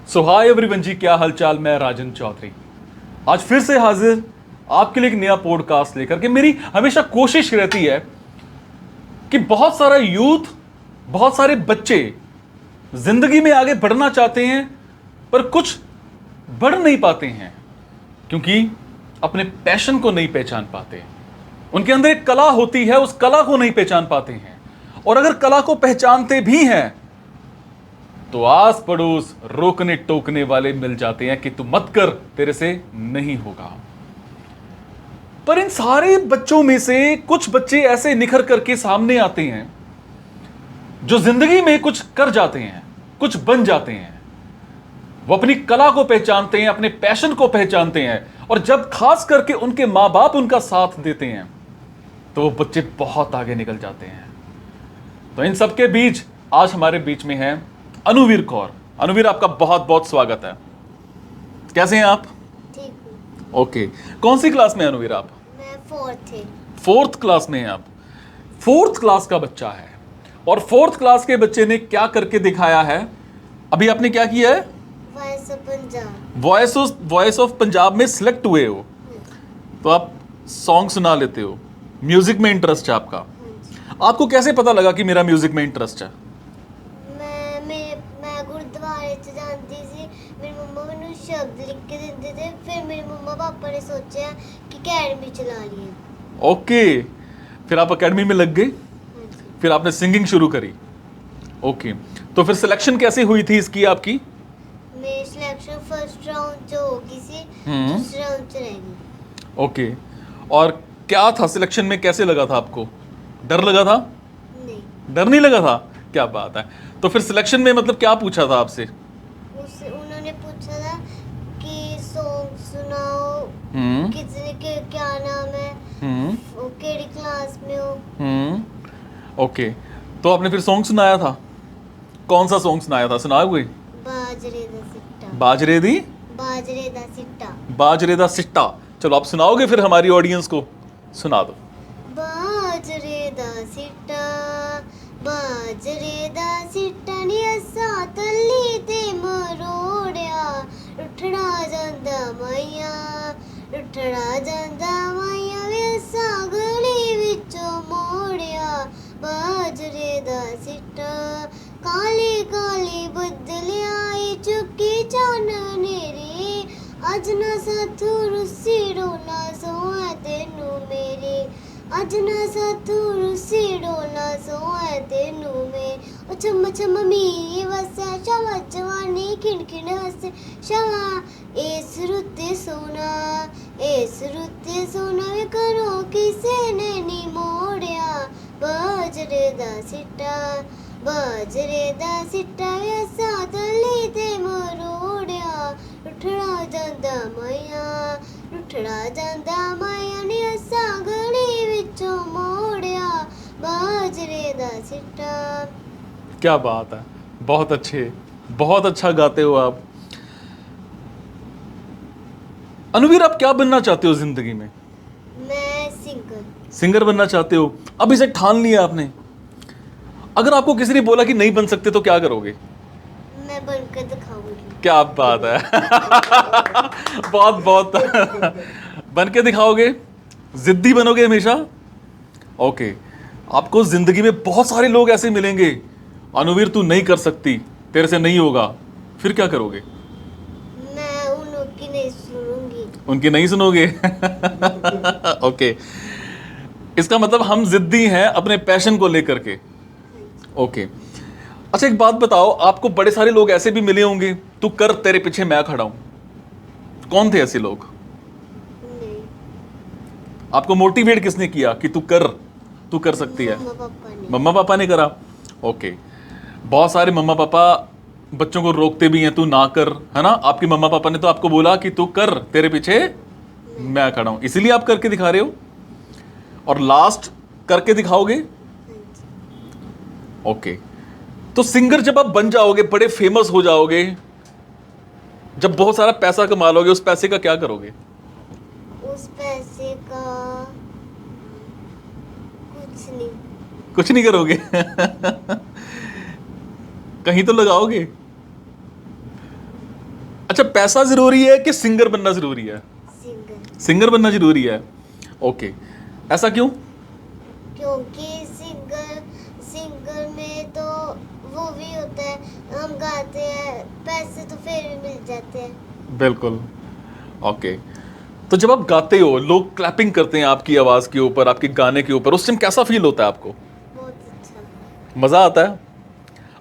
सो hi everyone जी, क्या हालचाल। मैं राजन चौधरी आज फिर से हाजिर आपके लिए एक नया पॉडकास्ट लेकर के। मेरी हमेशा कोशिश रहती है कि बहुत सारा यूथ, बहुत सारे बच्चे जिंदगी में आगे बढ़ना चाहते हैं पर कुछ बढ़ नहीं पाते हैं क्योंकि अपने पैशन को नहीं पहचान पाते। उनके अंदर एक कला होती है, उस कला को नहीं पहचान पाते हैं। और अगर कला को पहचानते भी हैं तो आस पड़ोस रोकने टोकने वाले मिल जाते हैं कि तू मत कर, तेरे से नहीं होगा। पर इन सारे बच्चों में से कुछ बच्चे ऐसे निखर करके सामने आते हैं जो जिंदगी में कुछ कर जाते हैं, कुछ बन जाते हैं। वो अपनी कला को पहचानते हैं, अपने पैशन को पहचानते हैं, और जब खास करके उनके मां बाप उनका साथ देते हैं तो वो बच्चे बहुत आगे निकल जाते हैं। तो इन सबके बीच आज हमारे बीच में है अनुवीर कौर। अनुवीर, आपका बहुत बहुत स्वागत है। कैसे हैं आप? ठीक हूँ। ओके, कौन सी क्लास में है अनुवीर आप? मैं फोर्थ है। फोर्थ क्लास में हैं आप। फोर्थ क्लास का बच्चा है और फोर्थ क्लास के बच्चे ने क्या करके दिखाया है? अभी आपने क्या किया है? Voice of Punjab. Voice of Punjab में सिलेक्ट हुए हो, तो आप सॉन्ग सुना लेते हो। म्यूजिक में इंटरेस्ट है आपका। आपको कैसे पता लगा कि मेरा म्यूजिक में इंटरेस्ट है? मैं गुरुद्वारे च जाती सी, मेरी मम्मा मैनू शब्द लिख के देते थे, फिर मेरे मम्मा पापा ने सोचा कि अकेडमी चला लिए। ओके, फिर आप एकेडमी में लग गए, फिर आपने सिंगिंग शुरू करी। ओके, तो फिर सिलेक्शन कैसे हुई थी इसकी आपकी? मेरी सिलेक्शन फर्स्ट राउंड जो होगी सी, दूसरे राउंड च रह गई। ओके, और क्या था सिलेक्शन में, कैसे लगा था आपको? डर लगा था? नहीं, डर नहीं लगा था? क्या बात है। तो फिर सिलेक्शन में मतलब क्या पूछा था आपसे? उससे उन्होंने पूछा था कि सॉन्ग सुनाओ, कितने के क्या नाम है, वो केड़ी क्लास में हो। ओके, तो आपने फिर सॉन्ग सुनाया था? कौन सा सॉन्ग सुनाया था? सुनाओ कोई। बाजरे दा सिट्टा। बाजरे दी बाजरे दा सिट्टा। बाजरे दा सिट्टा। चलो आप सुनाओगे फिर हमारी ऑडियंस को? सुना दो। बाजरे दा सिट्टा, बाजरे दा सिट्टा नी असा तली ते मरोड़िया, उठड़ा जांदा माइया, उठड़ा जांदा माइया वे असा गली विचों मोड़िया। बाजरे दा सिट्टा, काली काली बदलियाई चुकी चानने रे, अज ना साथू रुसी डोला सोए तेनू मेरे, अज ना साथू रुसी डोला सोए तेनू में। ओ चम चम मी वसे शवा जवानी खिन खिन हसे शवा, इस रुते सोना, इस रुते सोना वे करो किसे ने नी मोड़िया। बाजरे दा सिट्टा, बाजरे दा सिट्टा वे असा तली ते मरोड़िया, उठड़ा जांदा माया, उठड़ा जांदा माया नी असा गली विचों मोड़िया। बाजरे दा सिट्टा। क्या बात है, बहुत अच्छे, बहुत अच्छा गाते हो आप। अनुवीर, आप क्या बनना चाहते हो जिंदगी में? मैं सिंगर। सिंगर बनना चाहते हो? अब इसे ठान लिया आपने। अगर आपको किसी ने बोला कि नहीं बन सकते तो क्या करोगे? मैं बनकर दिखाऊंगी। क्या बात है। बहुत बहुत बन के दिखाओगे? जिद्दी बनोगे हमेशा? ओके, आपको जिंदगी में बहुत सारे लोग ऐसे मिलेंगे, अनुवीर तू नहीं कर सकती, तेरे से नहीं होगा, फिर क्या करोगे? मैं उनकी नहीं सुनूंगी। उनकी नहीं सुनोगे? ओके, इसका मतलब हम जिद्दी हैं अपने पैशन को लेकर के। ओके, अच्छा एक बात बताओ, आपको बड़े सारे लोग ऐसे भी मिले होंगे, तू कर तेरे पीछे मैं खड़ा हूं। कौन थे ऐसे लोग? नहीं, आपको मोटिवेट किसने किया कि तू कर सकती है? मम्मा पापा ने। मम्मा पापा ने करा। ओके, बहुत सारे मम्मा पापा बच्चों को रोकते भी हैं, तू ना कर, है ना? आपके मम्मा पापा ने तो आपको बोला कि तू कर, तेरे पीछे मैं खड़ा हूं, इसीलिए आप करके दिखा रहे हो। और लास्ट करके दिखाओगे। ओके, तो सिंगर जब आप बन जाओगे, बड़े फेमस हो जाओगे, जब बहुत सारा पैसा कमा लोगे, उस पैसे का क्या करोगे? उस पैसे का कुछ नहीं। कुछ नहीं करोगे? कहीं तो लगाओगे। अच्छा, पैसा जरूरी है कि सिंगर बनना जरूरी है? सिंगर। सिंगर बनना जरूरी है। ओके, ऐसा क्यों? क्योंकि सिंगर सिंगर में तो वो भी होता है, हम गाते हैं, पैसे तो फिर भी मिल जाते हैं। बिल्कुल। ओके, तो जब आप गाते हो, लोग क्लैपिंग करते हैं आपकी आवाज के ऊपर, आपके गाने के ऊपर, उस टाइम कैसा फील होता है आपको? बहुत अच्छा। मजा आता है?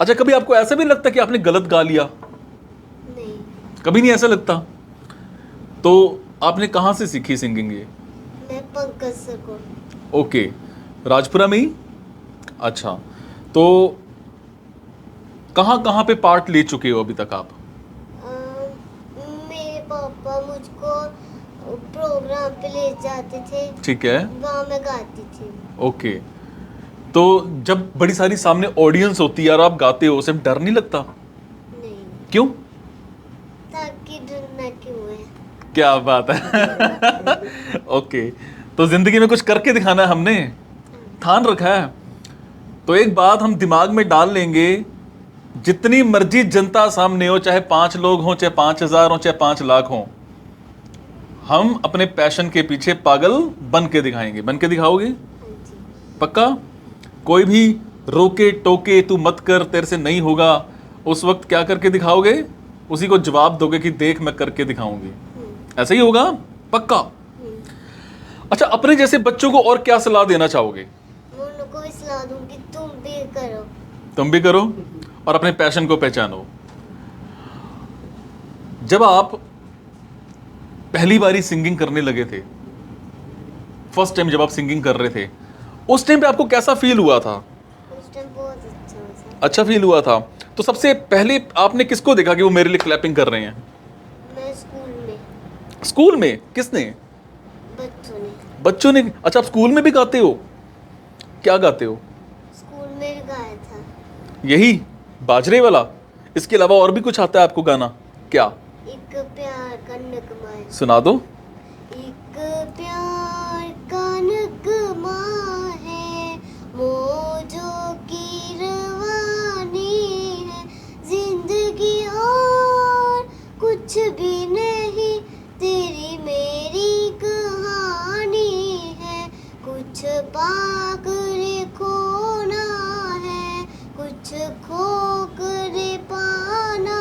अच्छा, कभी आपको ऐसा भी लगता है कि आपने गलत गा लिया? नहीं। कभी नहीं ऐसा लगता? तो आपने कहाँ से सीखी सिंगिंग ये? मैं पंकज सर को। ओके, राजपुरा में ही? अच्छा, तो कहाँ कहाँ पे पार्ट ले चुके हो अभी तक आप? मेरे पापा मुझको प्रोग्राम पे ले जाते थे, ठीक है। वहाँ मैं गाती थी। ओके, तो जब बड़ी सारी सामने ऑडियंस होती है और आप गाते हो, उसे डर नहीं लगता? नहीं। क्यों? ताकि डरना क्यों है। क्या बात है। ओके, तो जिंदगी में कुछ करके दिखाना है हमने, ठान रखा है। तो एक बात हम दिमाग में डाल लेंगे, जितनी मर्जी जनता सामने हो, चाहे 5 लोग हों, चाहे 5,000 हो, चाहे 5 लाख हो, हम अपने पैशन के पीछे पागल बन के दिखाएंगे। बन के दिखाओगे? हाँ जी। पक्का? कोई भी रोके टोके तू मत कर, तेरे से नहीं होगा, उस वक्त क्या करके दिखाओगे? उसी को जवाब दोगे कि देख मैं करके दिखाऊंगी। ऐसा ही होगा? पक्का? अच्छा, अपने जैसे बच्चों को और क्या सलाह देना चाहोगे? मैं उनको भी सलाह दूंगी, तुम भी करो। तुम भी करो और अपने पैशन को पहचानो। जब आप पहली बारी सिंगिंग करने लगे थे, फर्स्ट टाइम जब आप सिंगिंग कर रहे थे, उस टाइम पे आपको कैसा फील हुआ था? उस टाइम बहुत अच्छा हुआ। अच्छा फील हुआ था? तो सबसे पहले आपने किसको देखा कि वो मेरे लिए क्लैपिंग कर रहे हैं? मैं स्कूल में। स्कूल में? किसने? बच्चों ने। बच्चों ने? अच्छा, आप स्कूल में भी गाते हो? क्या गाते हो? स्कूल में भी गाया था। यही बाजरे वाला? इसके अलावा और भी कुछ आता है आपको गाना? क्या? एक प्यार का नगमा है। सुना दो। एक प्यार का नगमा है, मौजों की रवानी है, जिंदगी और कुछ भी नहीं, तेरी मेरी कहानी है, कुछ पाकर खोना है, कुछ खोकर पाना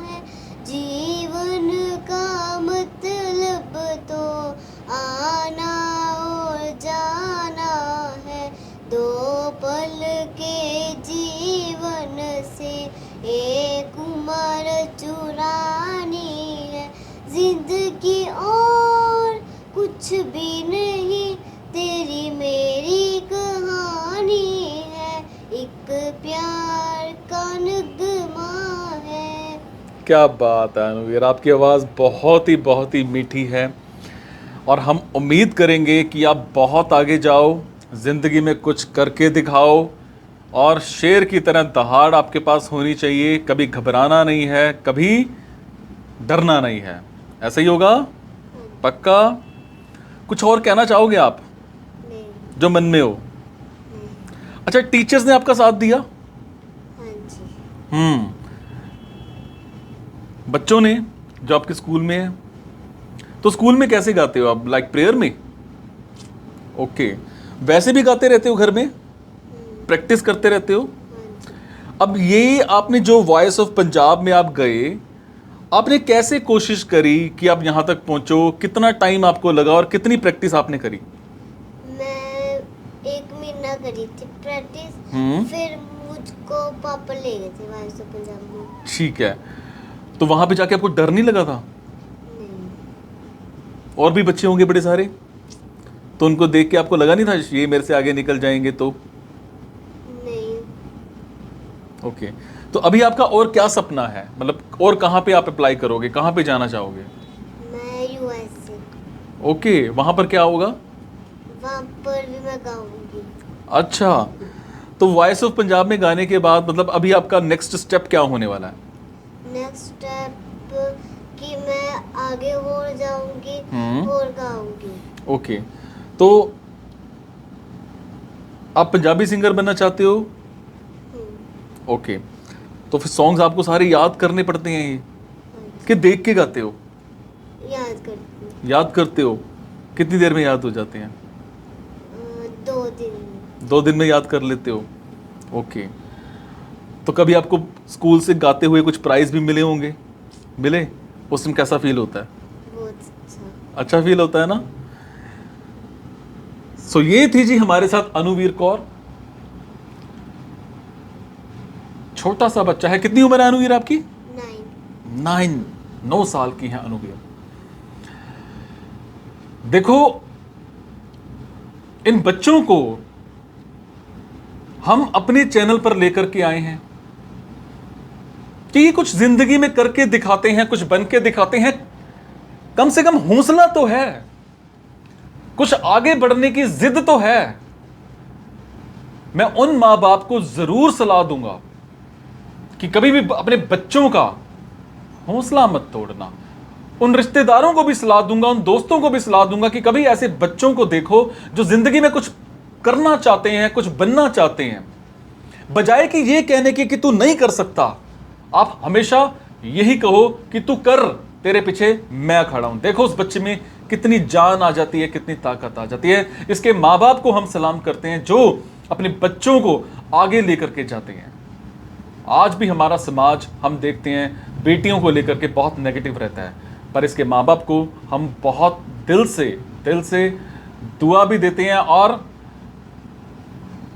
है, जीवन का मतलब तो आना और जाना है, दो पल के जीवन से एक उम्र चुरानी है, जिंदगी और कुछ भी नहीं, तेरी मेरी कहानी है, एक प्यार का नगमा है। क्या बात है अनुवीर, आपकी आवाज़ बहुत ही मीठी है और हम उम्मीद करेंगे कि आप बहुत आगे जाओ, ज़िंदगी में कुछ करके दिखाओ और शेर की तरह दहाड़ आपके पास होनी चाहिए। कभी घबराना नहीं है, कभी डरना नहीं है। ऐसा ही होगा? पक्का? कुछ और कहना चाहोगे आप नहीं। जो मन में हो? नहीं। अच्छा, टीचर्स ने आपका साथ दिया? हाँ जी। बच्चों ने जो आपके स्कूल में है? तो स्कूल में कैसे गाते हो आप? लाइक प्रेयर में? ओके, वैसे भी गाते रहते हो घर में? प्रैक्टिस करते रहते हो? हाँ जी। अब ये आपने जो वॉइस ऑफ पंजाब में आप गए, आपने कैसे कोशिश करी कि आप यहाँ तक पहुँचो? कितना टाइम आपको लगा और कितनी प्रैक्टिस आपने करी? मैं 1 महीना करी थी प्रैक्टिस, फिर मुझको पापा ले गए थे वॉइस ऑफ पंजाब में। ठीक है, तो वहाँ पे जाके आपको डर नहीं लगा था? नहीं। और भी बच्चे होंगे बड़े सारे, तो उनको देख के आपको लगा नहीं था ये मेरे से आगे निकल जाएंगे? तो नहीं। ओके, तो अभी आपका और क्या सपना है? मतलब और कहाँ पे आप अप्लाई करोगे, कहाँ पे जाना चाहोगे? मैं यूएसए। ओके, वहाँ पर क्या होगा? वहाँ पर भी मैं गाऊंगी। अच्छा, तो वॉइस ऑफ पंजाब में गाने के बाद मतलब अभी आपका नेक्स्ट स्टेप क्या होने वाला है? नेक्स्ट स्टेप कि मैं आगे और जाऊंगी और गाऊंगी। ओके, तो आप पंजाबी सिंगर बनना चाहते हो? ओके, तो फिर सॉन्ग्स आपको सारे याद करने पड़ते हैं ये? कि देख के गाते हो? याद करती हूँ। याद करते हो? कितनी देर में याद हो जाते हैं? 2 दिन। 2 दिन में याद कर लेते हो? ओके। तो कभी आपको स्कूल से गाते हुए कुछ प्राइज भी मिले होंगे? मिले? उस दिन कैसा फील होता है? बहुत अच्छा। अच्छा फील होता है ना? सो ये थी जी हमारे साथ अनुवीर कौर। छोटा सा बच्चा है। कितनी उम्र है अनुवीर आपकी? 9 साल की है अनुवीर। देखो, इन बच्चों को हम अपने चैनल पर लेकर के आए हैं कि ये कुछ जिंदगी में करके दिखाते हैं, कुछ बन के दिखाते हैं। कम से कम हौसला तो है, कुछ आगे बढ़ने की जिद तो है। मैं उन मां बाप को जरूर सलाह दूंगा कि कभी भी अपने बच्चों का हौसला मत तोड़ना। उन रिश्तेदारों को भी सलाह दूंगा, उन दोस्तों को भी सलाह दूंगा कि कभी ऐसे बच्चों को देखो जो जिंदगी में कुछ करना चाहते हैं, कुछ बनना चाहते हैं। बजाय कि ये कहने की कि तू नहीं कर सकता, आप हमेशा यही कहो कि तू कर, तेरे पीछे मैं खड़ा हूं। देखो उस बच्चे में कितनी जान आ जाती है, कितनी ताकत आ जाती है। इसके माँ बाप को हम सलाम करते हैं जो अपने बच्चों को आगे लेकर के जाते हैं। आज भी हमारा समाज, हम देखते हैं, बेटियों को लेकर के बहुत नेगेटिव रहता है, पर इसके माँ बाप को हम बहुत दिल से दुआ भी देते हैं और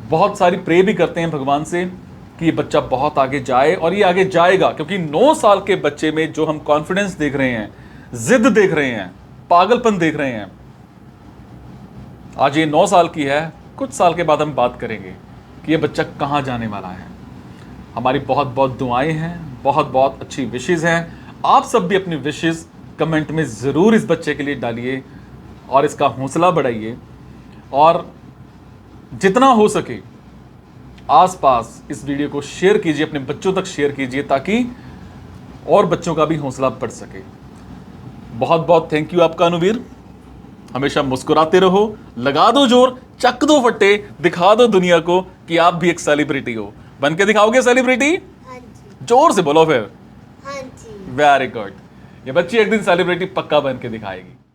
बहुत सारी प्रे भी करते हैं भगवान से कि ये बच्चा बहुत आगे जाए, और ये आगे जाएगा। क्योंकि 9 साल के बच्चे में जो हम कॉन्फिडेंस देख रहे हैं, जिद देख रहे हैं, पागलपन देख रहे हैं, आज ये 9 साल की है। कुछ साल के बाद हम बात करेंगे कि ये बच्चा कहाँ जाने वाला है। हमारी बहुत बहुत दुआएं हैं, बहुत बहुत अच्छी विशेज़ हैं। आप सब भी अपनी विशेज़ कमेंट में ज़रूर इस बच्चे के लिए डालिए और इसका हौसला बढ़ाइए, और जितना हो सके आसपास इस वीडियो को शेयर कीजिए, अपने बच्चों तक शेयर कीजिए, ताकि और बच्चों का भी हौसला बढ़ सके। बहुत बहुत थैंक यू आपका अनुवीर। हमेशा मुस्कुराते रहो, लगा दो जोर, चक दो फट्टे, दिखा दो दुनिया को कि आप भी एक सेलिब्रिटी हो। बन के दिखाओगे सेलिब्रिटी? हाँ जी। जोर से बोलो फिर। हाँ जी। Very good. ये बच्ची एक दिन सेलिब्रिटी पक्का बन के दिखाएगी।